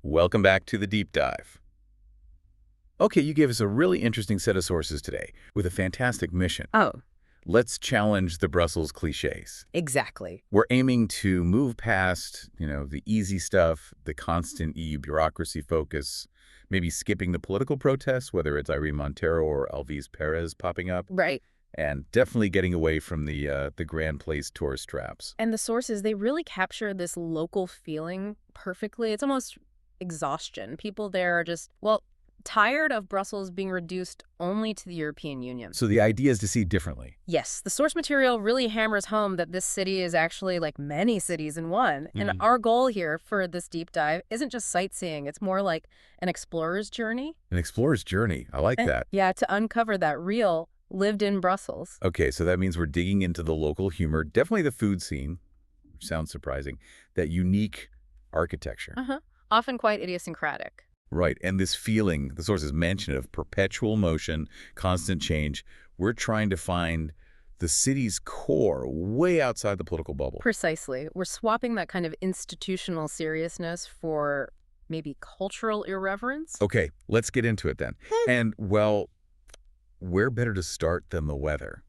Welcome back to the deep dive. Okay, you gave us a really interesting set of sources today with a fantastic mission. Oh, Let's challenge the Brussels cliches. exactly. We're aiming to move past, the easy stuff, the constant EU bureaucracy focus, maybe skipping the political protests, whether it's Irene Montero or Alvise Perez popping up, Right. and definitely getting away from the Grand Place tourist traps. And the sources, they really capture this local feeling perfectly. It's almost exhaustion. People there are just, well, tired of Brussels being reduced only to the European Union. So the idea is to see differently. Yes, the source material really hammers home that this city is actually like many cities in one. And our goal here for this deep dive isn't just sightseeing. It's more like an explorer's journey. An explorer's journey. I like that. Yeah, to uncover that real lived-in Brussels. Okay, so that means we're digging into the local humor, definitely the food scene, which sounds surprising, that unique architecture. Often quite idiosyncratic. Right, and this feeling, the sources mention of perpetual motion, constant change. We're trying to find the city's core way outside the political bubble. Precisely. We're swapping that kind of institutional seriousness for maybe cultural irreverence. Okay, let's get into it then. And, well, where better to start than the weather?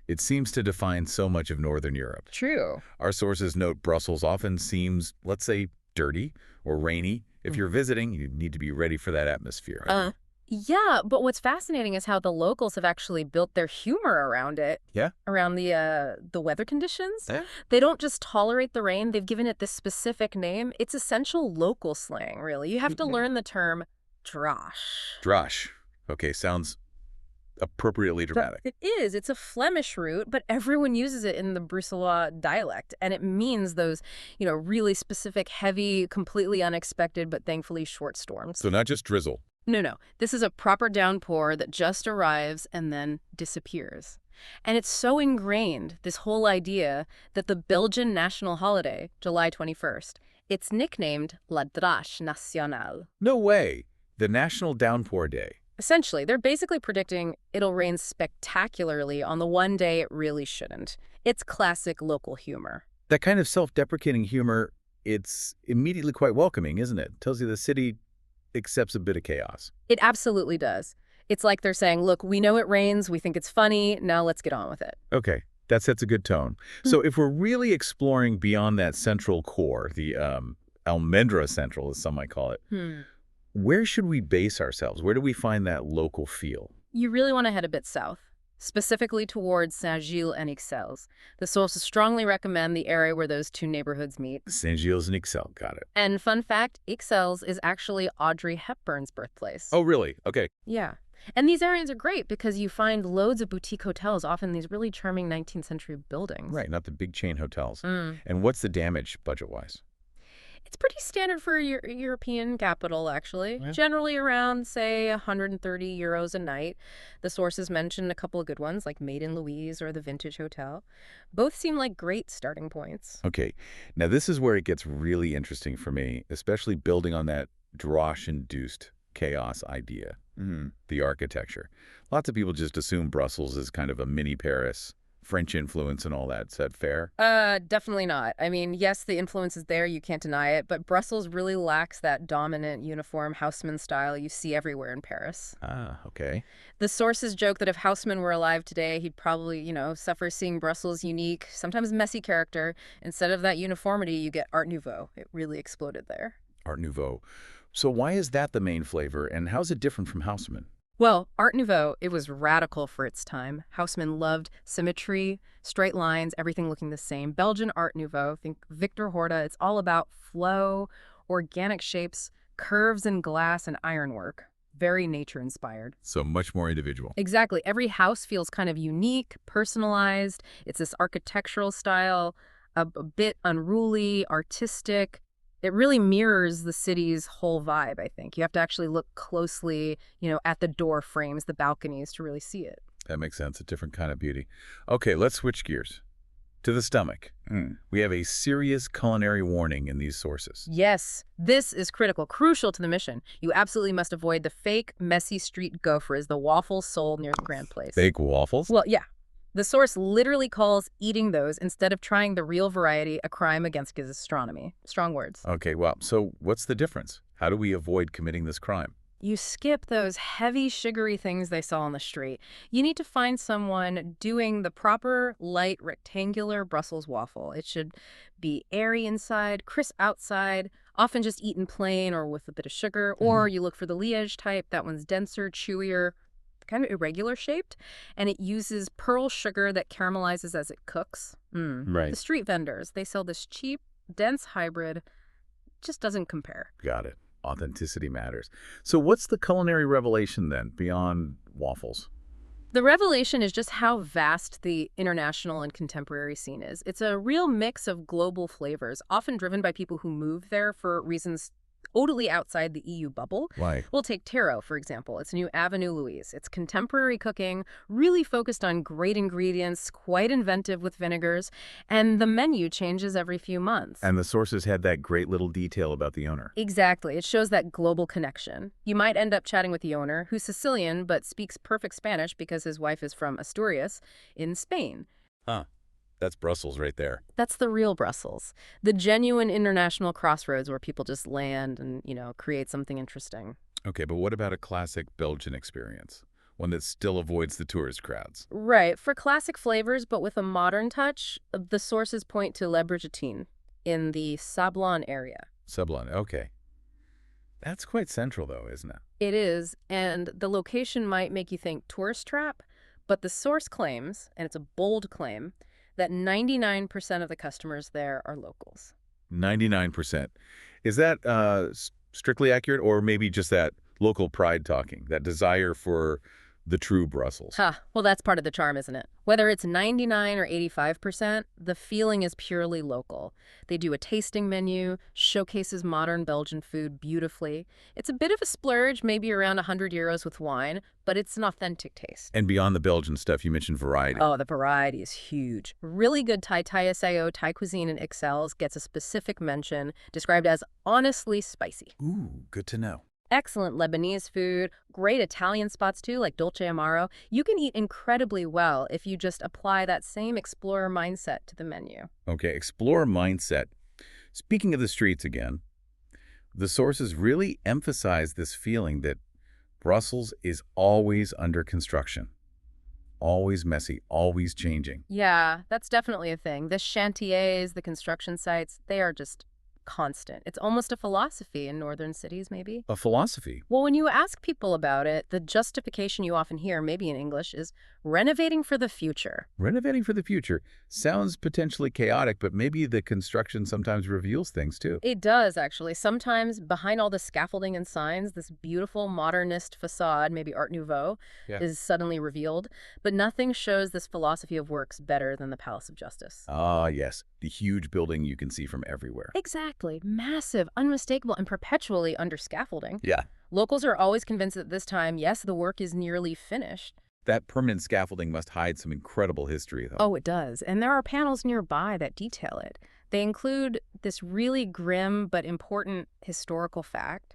It seems to define so much of Northern Europe. True. Our sources note Brussels often seems, let's say, dirty or rainy. If you're visiting, you need to be ready for that atmosphere. Yeah, but what's fascinating is how the locals have actually built their humor around it. Yeah? Around the weather conditions. Yeah. They don't just tolerate the rain. They've given it this specific name. It's essential local slang, really. You have to learn the term drosh. Drosh. Okay, sounds appropriately dramatic. It is. It's a Flemish root, but everyone uses it in the Bruxelles dialect. And it means those, really specific, heavy, completely unexpected, but thankfully short storms. So not just drizzle. No. This is a proper downpour that just arrives and then disappears. And it's so ingrained, this whole idea, that the Belgian national holiday, July 21st, it's nicknamed La Drache Nationale. No way. The National Downpour Day. Essentially, they're basically predicting it'll rain spectacularly on the one day it really shouldn't. It's classic local humor. That kind of self-deprecating humor, it's immediately quite welcoming, isn't it? Tells you the city accepts a bit of chaos. It absolutely does. It's like they're saying, look, we know it rains, we think it's funny, now let's get on with it. Okay, that sets a good tone. So if we're really exploring beyond that central core, the Almendra Central, as some might call it, where should we base ourselves? Where do we find that local feel? You really want to head a bit south, specifically towards Saint-Gilles and Ixelles. The sources strongly recommend the area where those two neighborhoods meet. Saint-Gilles and Ixelles, got it. And fun fact, Ixelles is actually Audrey Hepburn's birthplace. Oh, really? Okay. Yeah. And these areas are great because you find loads of boutique hotels, often these really charming 19th century buildings. Right, not the big chain hotels. And what's the damage budget-wise? It's pretty standard for a European capital, actually. Yeah. Generally around, say, 130 euros a night. The sources mention a couple of good ones, like Maiden Louise or the Vintage Hotel. Both seem like great starting points. Okay, now this is where it gets really interesting for me, especially building on that Drosh-induced chaos idea, the architecture. Lots of people just assume Brussels is kind of a mini Paris, French influence and all that. Is that fair? Definitely not. I mean, yes, the influence is there, you can't deny it, but Brussels really lacks that dominant uniform Haussmann style you see everywhere in Paris. Ah, okay. The sources joke that if Haussmann were alive today, he'd probably, suffer seeing Brussels' unique, sometimes messy character. Instead of that uniformity, you get Art Nouveau. It really exploded there. Art Nouveau. So why is that the main flavor, and how's it different from Haussmann? Well, Art Nouveau, it was radical for its time. Haussmann loved symmetry, straight lines, everything looking the same. Belgian Art Nouveau, think Victor Horta, it's all about flow, organic shapes, curves in glass and ironwork. Very nature-inspired. So much more individual. Exactly. Every house feels kind of unique, personalized. It's this architectural style, a bit unruly, artistic. It really mirrors the city's whole vibe, I think. You have to actually look closely, at the door frames, the balconies to really see it. That makes sense. A different kind of beauty. Okay, let's switch gears. To the stomach. We have a serious culinary warning in these sources. Yes, this is critical, crucial to the mission. You absolutely must avoid the fake, messy street gaufres, the waffle sold near the Grand Place. Fake waffles? Well, yeah. The source literally calls eating those instead of trying the real variety a crime against gastronomy. Strong words. Okay, well, so what's the difference? How do we avoid committing this crime? You skip those heavy, sugary things they sell on the street. You need to find someone doing the proper, light, rectangular Brussels waffle. It should be airy inside, crisp outside, often just eaten plain or with a bit of sugar. Or you look for the Liège type. That one's denser, chewier, kind of irregular shaped, and it uses pearl sugar that caramelizes as it cooks. Right. The street vendors, they sell this cheap, dense hybrid. Just doesn't compare. Got it. Authenticity matters. So what's the culinary revelation then, beyond waffles? The revelation is just how vast the international and contemporary scene is. It's a real mix of global flavors, often driven by people who move there for reasons totally outside the EU bubble. Like, We'll take Taro, for example. It's new Avenue Louise. It's contemporary cooking, really focused on great ingredients, quite inventive with vinegars, and the menu changes every few months. and the sources had that great little detail about the owner. Exactly. It shows that global connection. You might end up chatting with the owner, who's Sicilian but speaks perfect Spanish because his wife is from Asturias in Spain. Huh. That's Brussels right there. That's the real Brussels, the genuine international crossroads where people just land and, create something interesting. Okay, but what about a classic Belgian experience? One that still avoids the tourist crowds. Right. For classic flavors, but with a modern touch, the sources point to Le Brigitin in the Sablon area. Sublime, okay. That's quite central though, isn't it? It is, and the location might make you think tourist trap, but the source claims, and it's a bold claim, that 99% of the customers there are locals. 99%. Is that strictly accurate, or maybe just that local pride talking, that desire for the true Brussels? Well, that's part of the charm, isn't it? Whether it's 99 or 85%, the feeling is purely local. They do a tasting menu, showcases modern Belgian food beautifully. It's a bit of a splurge, maybe around 100 euros with wine, but it's an authentic taste. And beyond the Belgian stuff, you mentioned variety. Oh, the variety is huge. Really good Thai sao, Thai cuisine in Excels gets a specific mention, described as honestly spicy. Ooh, good to know. Excellent Lebanese food, great Italian spots too, like Dolce Amaro. You can eat incredibly well if you just apply that same explorer mindset to the menu. Okay, explorer mindset. Speaking of the streets again, the sources really emphasize this feeling that Brussels is always under construction. Always messy, always changing. Yeah, that's definitely a thing. The chantiers, the construction sites, they are just constant. It's almost a philosophy in northern cities, maybe. A philosophy. Well, when you ask people about it, the justification you often hear, maybe in English, is renovating for the future. Renovating for the future sounds potentially chaotic, but maybe the construction sometimes reveals things too. It does, actually. Sometimes behind all the scaffolding and signs, this beautiful modernist facade, maybe Art Nouveau, is suddenly revealed. But nothing shows this philosophy of works better than the Palace of Justice. Ah, yes. The huge building you can see from everywhere. Exactly. Massive, unmistakable, and perpetually under scaffolding. Yeah. Locals are always convinced at this time, yes, the work is nearly finished. That permanent scaffolding must hide some incredible history, though. Oh, it does. And there are panels nearby that detail it. They include this really grim but important historical fact.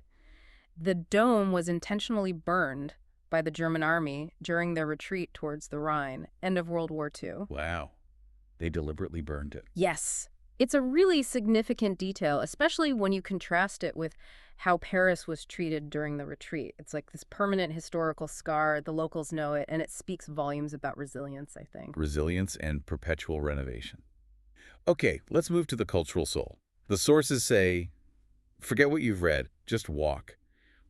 The dome was intentionally burned by the German army during their retreat towards the Rhine, end of World War II. Wow. They deliberately burned it. Yes. It's a really significant detail, especially when you contrast it with how Paris was treated during the retreat. It's like this permanent historical scar. The locals know it, and it speaks volumes about resilience, I think. Resilience and perpetual renovation. Okay, let's move to the cultural soul. The sources say, forget what you've read, just walk.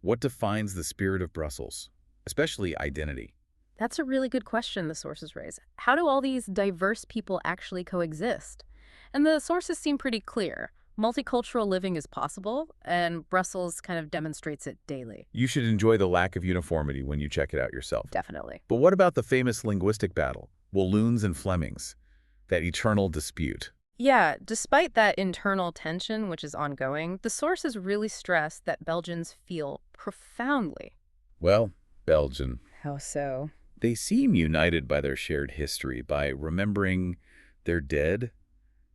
What defines the spirit of Brussels, especially identity? That's a really good question the sources raise. How do all these diverse people actually coexist? And the sources seem pretty clear. Multicultural living is possible, and Brussels kind of demonstrates it daily. You should enjoy the lack of uniformity when you check it out yourself. Definitely. But what about the famous linguistic battle, Walloons and Flemings, that eternal dispute? Yeah, despite that internal tension, which is ongoing, the sources really stress that Belgians feel profoundly. Well, Belgian. How so? They seem united by their shared history, by remembering their dead.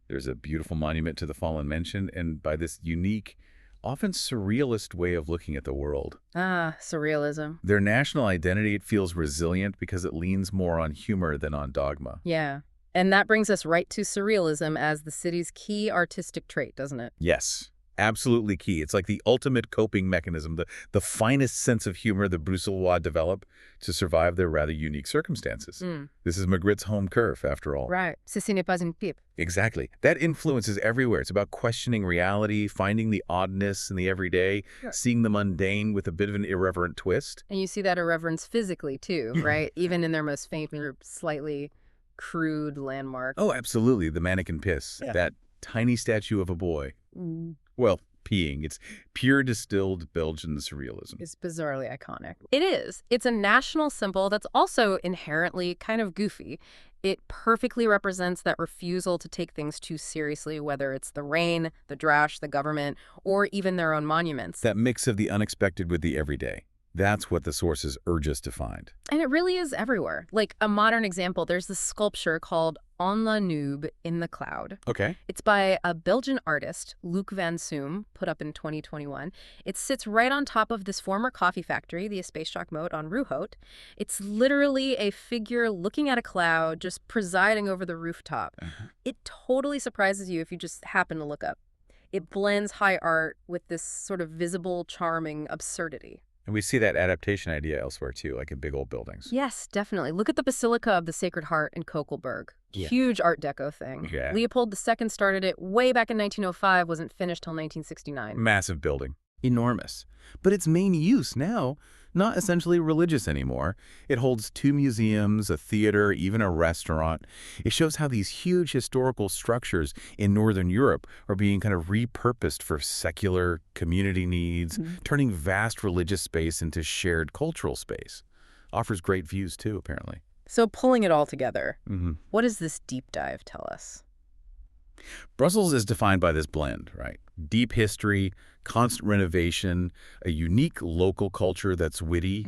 There's a beautiful monument to the fallen mentioned, and by this unique often surrealist way of looking at the world. Ah, surrealism. Their national identity, it feels resilient because it leans more on humor than on dogma. Yeah. And that brings us right to surrealism as the city's key artistic trait, doesn't it? Yes, absolutely key. It's like the ultimate coping mechanism, the finest sense of humor the Bruxellois develop to survive their rather unique circumstances. This is Magritte's home turf, after all. Right. Ceci n'est pas une pipe. Exactly. That influence is everywhere. It's about questioning reality, finding the oddness in the everyday, Sure. seeing the mundane with a bit of an irreverent twist. And you see that irreverence physically, too, right? Even in their most famous or slightly crude landmark. Oh, absolutely. The mannequin piss. Yeah. That tiny statue of a boy. Mm. Well, peeing. It's pure distilled Belgian surrealism. Is bizarrely iconic. It is. It's a national symbol that's also inherently kind of goofy. It perfectly represents that refusal to take things too seriously, whether it's the rain, the drash, the government, or even their own monuments. That mix of the unexpected with the everyday. That's what the sources urge us to find. And it really is everywhere. Like a modern example, there's this sculpture called On la Nube, in the cloud. Okay. It's by a Belgian artist, Luc Van Soom, put up in 2021. It sits right on top of this former coffee factory, the Space Moat on Ruhout. It's literally a figure looking at a cloud, just presiding over the rooftop. It totally surprises you if you just happen to look up. It blends high art with this sort of visible, charming absurdity. And we see that adaptation idea elsewhere, too, like in big old buildings. Yes, definitely. Look at the Basilica of the Sacred Heart in Kokelberg. Yeah. Huge Art Deco thing. Yeah. Leopold II started it way back in 1905, wasn't finished till 1969. Massive building. Enormous. But its main use now, not essentially religious anymore. It holds 2 museums, a theater, even a restaurant. It shows how these huge historical structures in Northern Europe are being kind of repurposed for secular community needs, turning vast religious space into shared cultural space. Offers great views, too, apparently. So pulling it all together, what does this deep dive tell us? Brussels is defined by this blend, right? Deep history, constant renovation, a unique local culture that's witty,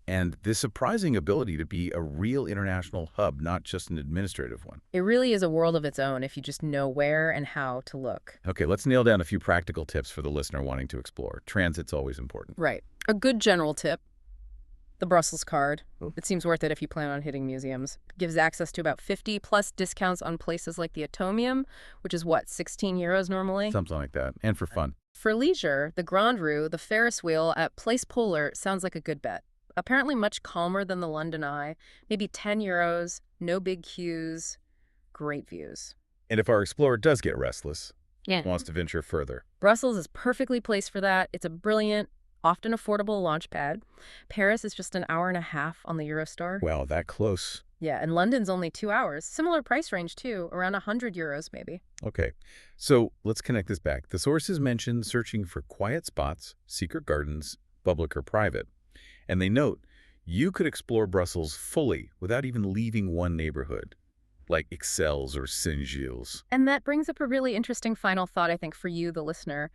and this surprising ability to be a real international hub, not just an administrative one. It really is a world of its own if you just know where and how to look. Okay, let's nail down a few practical tips for the listener wanting to explore. Transit's always important. Right. A good general tip. The Brussels card. It seems worth it if you plan on hitting museums. It gives access to about 50+ discounts on places like the Atomium, which is what, 16 euros normally? Something like that. And for fun. For leisure, the Grand Rue, the Ferris wheel at Place Polar sounds like a good bet. Apparently much calmer than the London Eye. Maybe 10 euros, no big queues, great views. And if our explorer does get restless, Yeah. wants to venture further. Brussels is perfectly placed for that. It's a brilliant, often affordable launch pad. Paris is just an hour and a half on the Eurostar. Wow, that close. Yeah, and London's only 2 hours. Similar price range, too, around 100 euros maybe. Okay, so let's connect this back. The sources mention searching for quiet spots, secret gardens, public or private. And they note, you could explore Brussels fully without even leaving one neighborhood, like Ixelles or Saint-Gilles. And that brings up a really interesting final thought, I think, for you, the listener.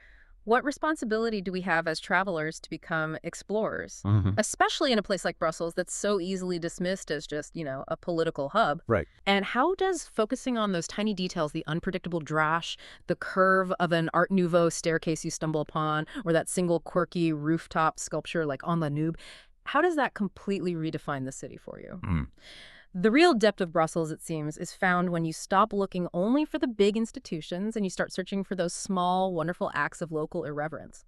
What responsibility do we have as travelers to become explorers, especially in a place like Brussels that's so easily dismissed as just, a political hub? Right. And how does focusing on those tiny details, the unpredictable drash, the curve of an Art Nouveau staircase you stumble upon, or that single quirky rooftop sculpture like on La Nube, how does that completely redefine the city for you? The real depth of Brussels, it seems, is found when you stop looking only for the big institutions and you start searching for those small, wonderful acts of local irreverence.